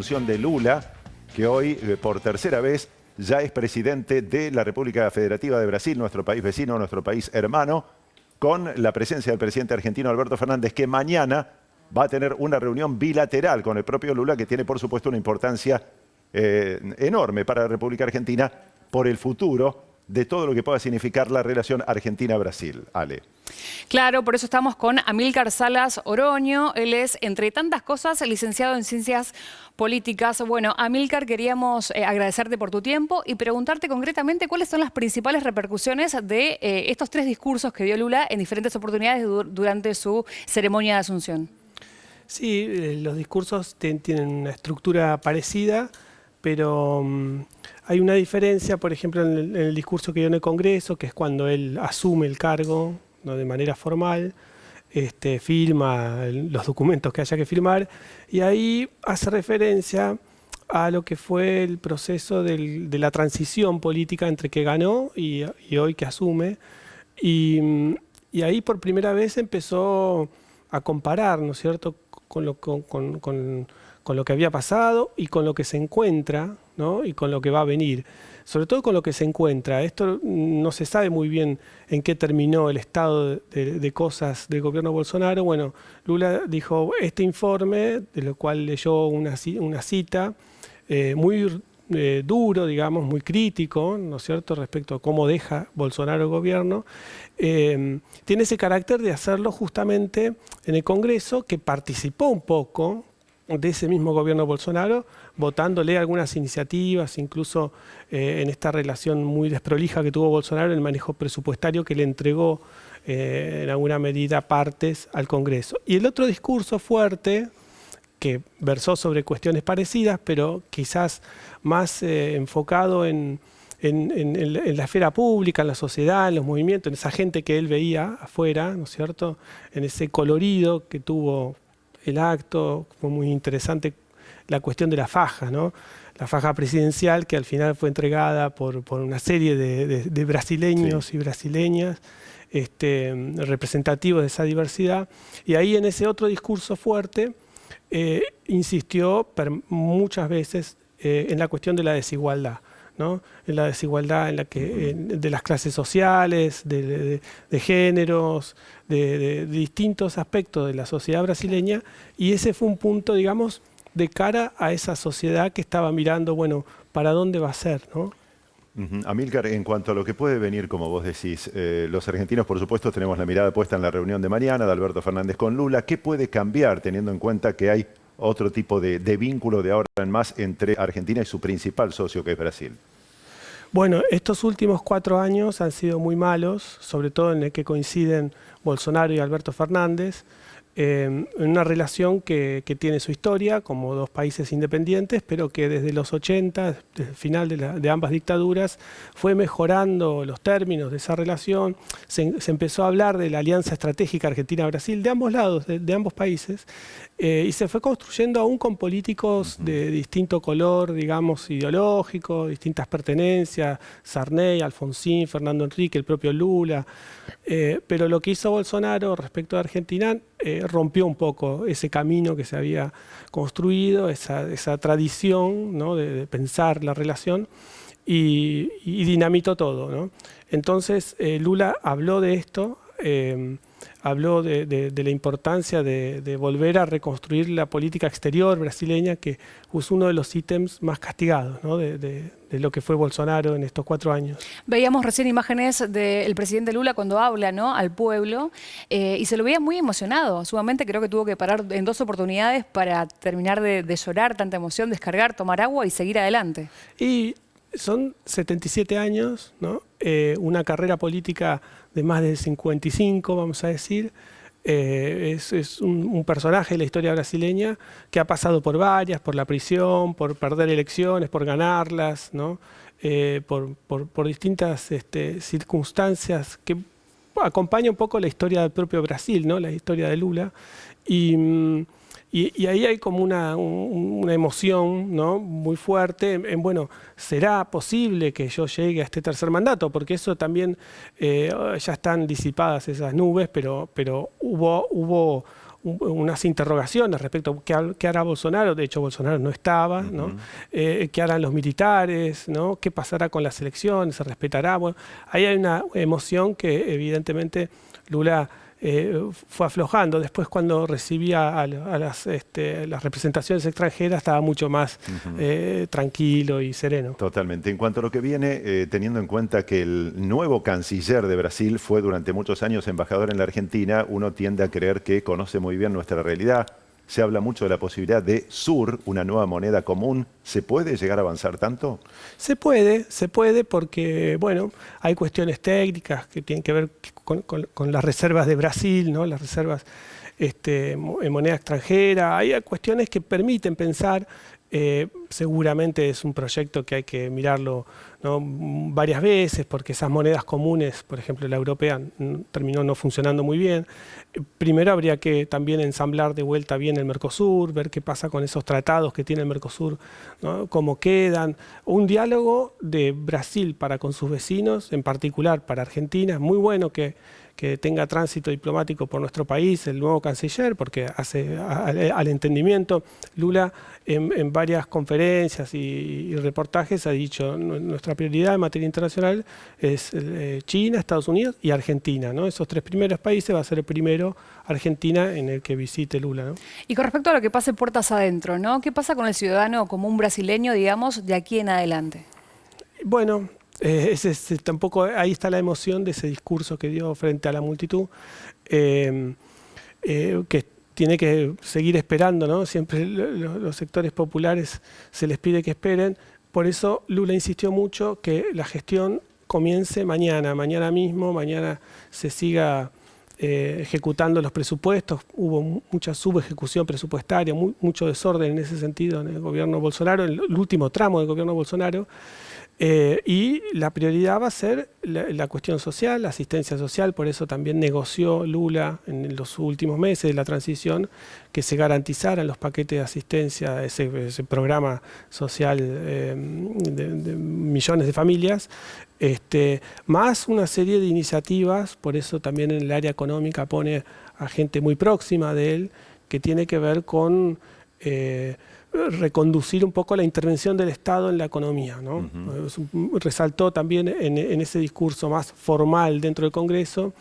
asunción de Lula, que hoy, por tercera vez, ya es presidente de la República Federativa de Brasil, nuestro país vecino, nuestro país hermano, con la presencia del presidente argentino Alberto Fernández, que mañana va a tener una reunión bilateral con el propio Lula, que tiene, por supuesto, una importancia enorme para la República Argentina por el futuro de todo lo que pueda significar la relación Argentina-Brasil. Ale. Claro, por eso estamos con Amílcar Salas Oroño. Él es, entre tantas cosas, licenciado en Ciencias Políticas. Bueno, Amílcar, queríamos agradecerte por tu tiempo y preguntarte concretamente cuáles son las principales repercusiones de estos 3 discursos que dio Lula en diferentes oportunidades durante su ceremonia de asunción. Sí, los discursos tienen una estructura parecida, pero hay una diferencia, por ejemplo, en el discurso que dio en el Congreso, que es cuando él asume el cargo, ¿no?, de manera formal, firma los documentos que haya que firmar, y ahí hace referencia a lo que fue el proceso de la transición política entre que ganó y hoy que asume, y ahí por primera vez empezó a comparar, ¿no es cierto?, con lo que había pasado y con lo que se encuentra, ¿no?, y con lo que va a venir. Sobre todo con lo que se encuentra. Esto no se sabe muy bien en qué terminó el estado de cosas del gobierno Bolsonaro. Bueno, Lula dijo este informe, de lo cual leyó una cita muy duro, digamos, muy crítico, ¿no es cierto?, respecto a cómo deja Bolsonaro el gobierno. Tiene ese carácter de hacerlo justamente en el Congreso, que participó un poco de ese mismo gobierno Bolsonaro, votándole algunas iniciativas, incluso en esta relación muy desprolija que tuvo Bolsonaro en el manejo presupuestario que le entregó en alguna medida partes al Congreso. Y el otro discurso fuerte, que versó sobre cuestiones parecidas, pero quizás más enfocado en la esfera pública, en la sociedad, en los movimientos, en esa gente que él veía afuera, ¿no es cierto?, en ese colorido que tuvo el acto. Fue muy interesante la cuestión de la faja, ¿no?, la faja presidencial, que al final fue entregada por una serie de brasileños, sí, y brasileñas, representativos de esa diversidad. Y ahí, en ese otro discurso fuerte, insistió muchas veces en la cuestión de la desigualdad, ¿no?, en la desigualdad en la que, de las clases sociales, de géneros, de distintos aspectos de la sociedad brasileña, y ese fue un punto, digamos, de cara a esa sociedad que estaba mirando, bueno, ¿para dónde va a ser?, ¿no? Amílcar, en cuanto a lo que puede venir, como vos decís, los argentinos, por supuesto, tenemos la mirada puesta en la reunión de mañana de Alberto Fernández con Lula. ¿Qué puede cambiar, teniendo en cuenta que hay otro tipo de vínculo de ahora en más entre Argentina y su principal socio, que es Brasil? Bueno, estos últimos 4 años han sido muy malos, sobre todo en el que coinciden Bolsonaro y Alberto Fernández, en una relación que tiene su historia como 2 países independientes, pero que desde los 80, desde el final de ambas dictaduras, fue mejorando los términos de esa relación. Se empezó a hablar de la alianza estratégica Argentina-Brasil de ambos lados, de ambos países, y se fue construyendo aún con políticos de distinto color, digamos, ideológico, distintas pertenencias: Sarney, Alfonsín, Fernando Henrique, el propio Lula. Pero lo que hizo Bolsonaro respecto a Argentina rompió un poco ese camino que se había construido, esa tradición, ¿no?, de pensar la relación, y dinamitó todo, ¿no? Entonces Lula habló de esto, habló de la importancia de volver a reconstruir la política exterior brasileña, que es uno de los ítems más castigados, ¿no?, de lo que fue Bolsonaro en estos 4 años. Veíamos recién imágenes del presidente Lula cuando habla, ¿no?, al pueblo, y se lo veía muy emocionado. Sumamente creo que tuvo que parar en 2 oportunidades para terminar de llorar tanta emoción, descargar, tomar agua y seguir adelante. Y son 77 años, ¿no?, una carrera política de más de 55, vamos a decir. Es un personaje de la historia brasileña que ha pasado por varias, por la prisión, por perder elecciones, por ganarlas, ¿no?, por distintas circunstancias que acompaña un poco la historia del propio Brasil, ¿no?, la historia de Lula. Y ahí hay como una emoción, ¿no?, muy fuerte bueno, ¿será posible que yo llegue a este tercer mandato? Porque eso también, ya están disipadas esas nubes, pero hubo unas interrogaciones respecto a qué hará Bolsonaro. De hecho, Bolsonaro no estaba, ¿no? ¿Qué harán los militares, ¿no? ¿Qué pasará con las elecciones? ¿Se respetará? Bueno, ahí hay una emoción que evidentemente Lula fue aflojando. Después, cuando recibía a las representaciones extranjeras, estaba mucho más tranquilo y sereno. Totalmente. En cuanto a lo que viene, teniendo en cuenta que el nuevo canciller de Brasil fue durante muchos años embajador en la Argentina, uno tiende a creer que conoce muy bien nuestra realidad. Se habla mucho de la posibilidad de SUR, una nueva moneda común. ¿Se puede llegar a avanzar tanto? Se puede porque, bueno, hay cuestiones técnicas que tienen que ver con las reservas de Brasil, ¿no? Las reservas en moneda extranjera. Hay cuestiones que permiten pensar. Seguramente es un proyecto que hay que mirarlo, ¿no? Varias veces, porque esas monedas comunes, por ejemplo la europea, terminó no funcionando muy bien. Primero habría que también ensamblar de vuelta bien el Mercosur, ver qué pasa con esos tratados que tiene el Mercosur, ¿no? Cómo quedan. Un diálogo de Brasil para con sus vecinos, en particular para Argentina. Es muy bueno que tenga tránsito diplomático por nuestro país, el nuevo canciller, porque hace al entendimiento. Lula en varias conferencias y reportajes ha dicho: nuestra prioridad en materia internacional es China, Estados Unidos y Argentina, ¿no? Esos tres primeros países va a ser el primero, Argentina, en el que visite Lula, ¿no? Y con respecto a lo que pase puertas adentro, ¿no? ¿Qué pasa con el ciudadano común brasileño, digamos, de aquí en adelante? Bueno, tampoco ahí está la emoción de ese discurso que dio frente a la multitud, que tiene que seguir esperando, ¿no? Siempre los sectores populares se les pide que esperen. Por eso Lula insistió mucho que la gestión comience mañana mismo, mañana se siga ejecutando los presupuestos. Hubo mucha subejecución presupuestaria, mucho desorden en ese sentido en el gobierno Bolsonaro, en el último tramo del gobierno Bolsonaro. Y la prioridad va a ser la cuestión social, la asistencia social. Por eso también negoció Lula en los últimos meses de la transición que se garantizaran los paquetes de asistencia, ese programa social de millones de familias, más una serie de iniciativas. Por eso también en el área económica pone a gente muy próxima de él, que tiene que ver con reconducir un poco la intervención del Estado en la economía, ¿no? Resaltó también en ese discurso más formal dentro del Congreso,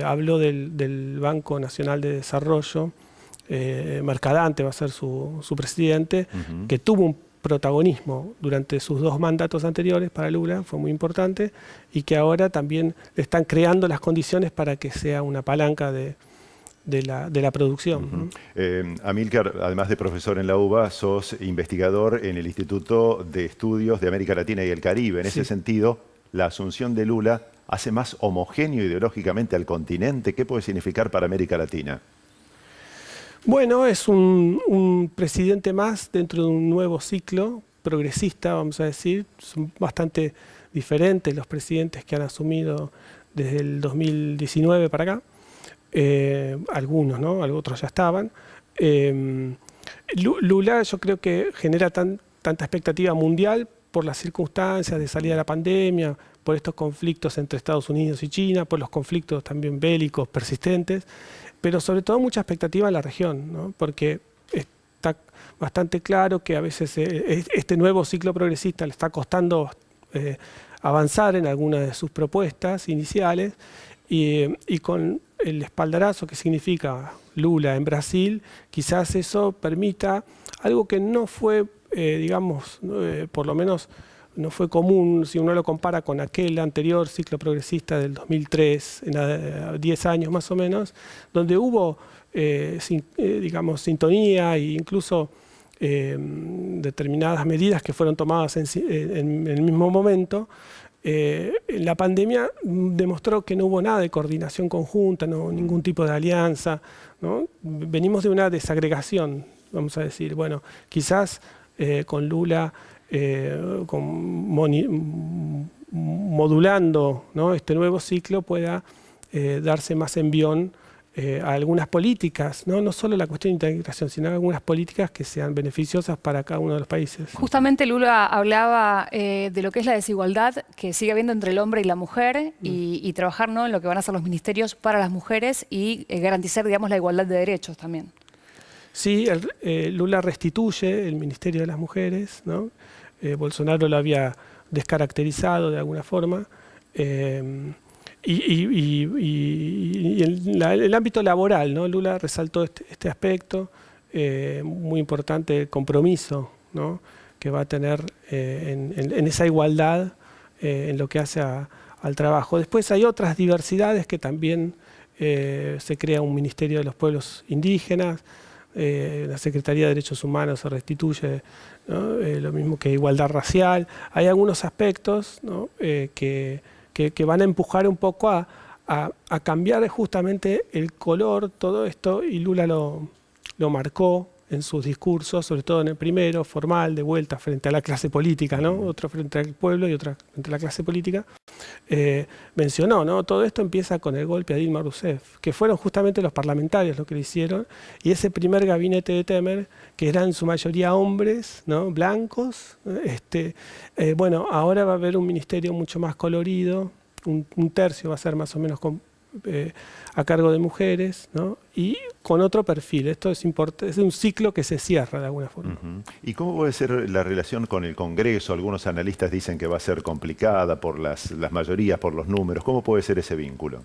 habló del Banco Nacional de Desarrollo, Mercadante va a ser su presidente, que tuvo un protagonismo durante sus 2 mandatos anteriores para Lula, fue muy importante, y que ahora también le están creando las condiciones para que sea una palanca de la producción. Amílcar, además de profesor en la UBA, sos investigador en el Instituto de Estudios de América Latina y el Caribe. En ese sentido, la asunción de Lula hace más homogéneo ideológicamente al continente. ¿Qué puede significar para América Latina? Bueno, es un presidente más dentro de un nuevo ciclo progresista, vamos a decir. Son bastante diferentes los presidentes que han asumido desde el 2019 para acá. Algunos, ¿no? Otros ya estaban. Lula, yo creo que genera tanta expectativa mundial por las circunstancias de salida de la pandemia, por estos conflictos entre Estados Unidos y China, por los conflictos también bélicos persistentes, pero sobre todo mucha expectativa en la región, ¿no? Porque está bastante claro que a veces este nuevo ciclo progresista le está costando avanzar en algunas de sus propuestas iniciales, y con el espaldarazo que significa Lula en Brasil, quizás eso permita algo que no fue, digamos, por lo menos no fue común si uno lo compara con aquel anterior ciclo progresista del 2003, 10 años más o menos, donde hubo, digamos, sintonía e incluso determinadas medidas que fueron tomadas en el mismo momento. La pandemia demostró que no hubo nada de coordinación conjunta, ningún tipo de alianza, ¿no? Venimos de una desagregación, vamos a decir. Bueno, quizás con Lula, modulando, ¿no? Este nuevo ciclo pueda darse más envión a algunas políticas, ¿no? No solo la cuestión de integración, sino algunas políticas que sean beneficiosas para cada uno de los países. Justamente Lula hablaba de lo que es la desigualdad que sigue habiendo entre el hombre y la mujer y trabajar, ¿no?, en lo que van a ser los ministerios para las mujeres y garantizar, digamos, la igualdad de derechos también. Sí, Lula restituye el Ministerio de las Mujeres, ¿no? Bolsonaro lo había descaracterizado de alguna forma. Y en el ámbito laboral, ¿no? Lula resaltó este aspecto muy importante, el compromiso, ¿no?, que va a tener en esa igualdad en lo que hace al trabajo. Después hay otras diversidades que también se crea un Ministerio de los Pueblos Indígenas, la Secretaría de Derechos Humanos se restituye, ¿no? Lo mismo que igualdad racial. Hay algunos aspectos, ¿no?, que van a empujar un poco a cambiar justamente el color, todo esto, y Lula lo marcó en sus discursos, sobre todo en el primero, formal, de vuelta frente a la clase política, ¿no? Otro frente al pueblo y otra frente a la clase política. Mencionó, ¿no?, todo esto empieza con el golpe a Dilma Rousseff, que fueron justamente los parlamentarios los que lo hicieron, y ese primer gabinete de Temer, que eran en su mayoría hombres, ¿no?, blancos, bueno, ahora va a haber un ministerio mucho más colorido, un tercio va a ser más o menos a cargo de mujeres, ¿no?, y con otro perfil. Esto es importante, es un ciclo que se cierra de alguna forma. ¿Y cómo puede ser la relación con el Congreso? Algunos analistas dicen que va a ser complicada por las mayorías, por los números. ¿Cómo puede ser ese vínculo?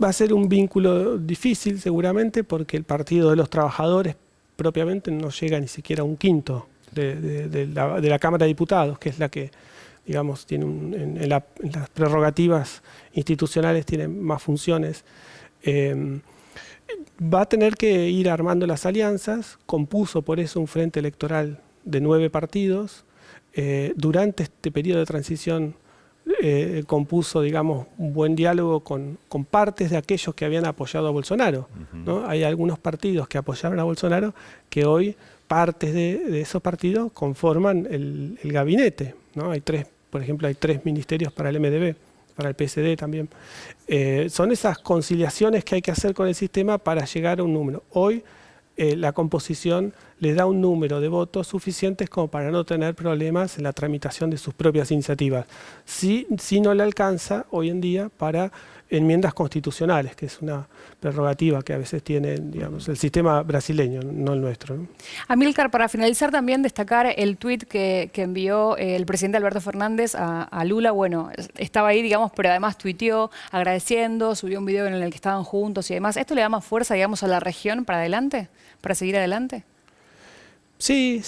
Va a ser un vínculo difícil seguramente, porque el Partido de los Trabajadores propiamente no llega ni siquiera a un quinto de la Cámara de Diputados, que es la que, digamos, tiene en las prerrogativas institucionales tiene más funciones. Va a tener que ir armando las alianzas, compuso por eso un frente electoral de 9 partidos. Durante este periodo de transición compuso, digamos, un buen diálogo con partes de aquellos que habían apoyado a Bolsonaro, ¿no? Hay algunos partidos que apoyaron a Bolsonaro que hoy partes de esos partidos conforman el gabinete, ¿no? Por ejemplo, hay 3 ministerios para el MDB, para el PSD también. Son esas conciliaciones que hay que hacer con el sistema para llegar a un número. Hoy la composición le da un número de votos suficientes como para no tener problemas en la tramitación de sus propias iniciativas. Sí no le alcanza hoy en día para enmiendas constitucionales, que es una prerrogativa que a veces tiene, digamos, el sistema brasileño, no el nuestro, ¿no? Amílcar, para finalizar también destacar el tuit que envió el presidente Alberto Fernández a Lula. Bueno, estaba ahí, digamos, pero además tuiteó agradeciendo, subió un video en el que estaban juntos y demás. ¿Esto le da más fuerza, digamos, a la región para adelante, para seguir adelante? Sí,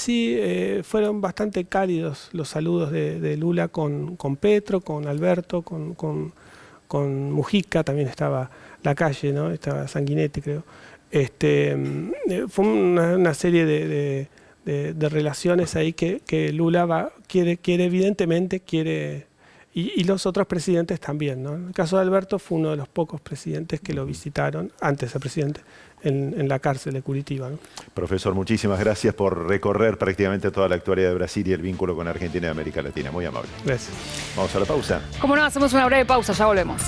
fueron bastante cálidos los saludos de Lula con Petro, con Alberto, con Mujica, también estaba Lacalle, ¿no? Estaba Sanguinetti, creo. Fue una serie de relaciones ahí que Lula quiere evidentemente, y los otros presidentes también, ¿no? En el caso de Alberto fue uno de los pocos presidentes que lo visitaron, antes de presidente, en la cárcel de Curitiba, ¿no? Profesor, muchísimas gracias por recorrer prácticamente toda la actualidad de Brasil y el vínculo con Argentina y América Latina. Muy amable. Gracias. Vamos a la pausa. Como no, hacemos una breve pausa, ya volvemos.